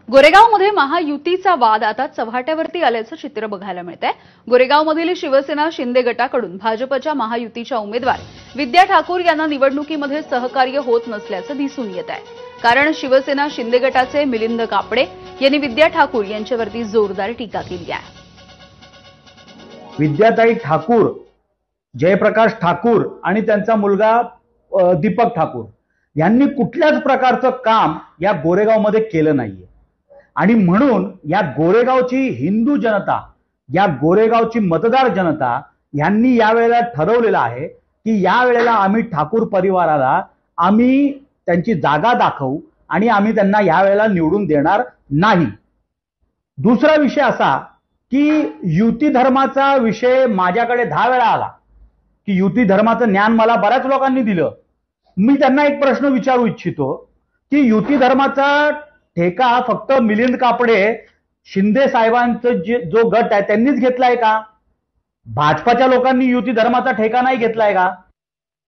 गोरेगावमध्ये महायुतीचा वाद आता चव्हाट्यावरती आल्याचं चित्र बघायला मिळतंय। गोरेगावमधील शिवसेना शिंदे गटाकडून भाजपच्या महायुतीच्या उमेदवार विद्या ठाकूर यांना निवडणुकीमध्ये सहकार्य होत नसल्याचं दिसून येत आहे। कारण शिवसेना शिंदे गटाचे मिलिंद कापडे यांनी विद्या ठाकूर यांच्यावरती जोरदार टीका केली आहे। विद्याताई ठाकूर, जयप्रकाश ठाकूर आणि त्यांचा मुलगा दीपक ठाकूर यांनी कुठल्याच प्रकारचं काम या गोरेगावमध्ये केलं नाहीये आणि म्हणून या गोरेगावची हिंदू जनता, या गोरेगावची मतदार जनता यांनी यावेळेला ठरवलेलं आहे की यावेळेला आम्ही ठाकूर परिवाराला आम्ही त्यांची जागा दाखवू आणि आम्ही त्यांना यावेळेला निवडून देणार नाही। दुसरा विषय असा की युती धर्माचा विषय माझ्याकडे 10 वेळा आला की युती धर्माचं ज्ञान मला बऱ्याच लोकांनी दिलं। मी त्यांना एक प्रश्न विचारू इच्छितो की युती धर्माचा ठेका फक्त मिलिंद कापडे शिंदे साहेबांचं जो गट आहे त्यांनीच घेतलाय का? भाजपाच्या लोकांनी युती धर्माचा ठेका नाही घेतलाय का?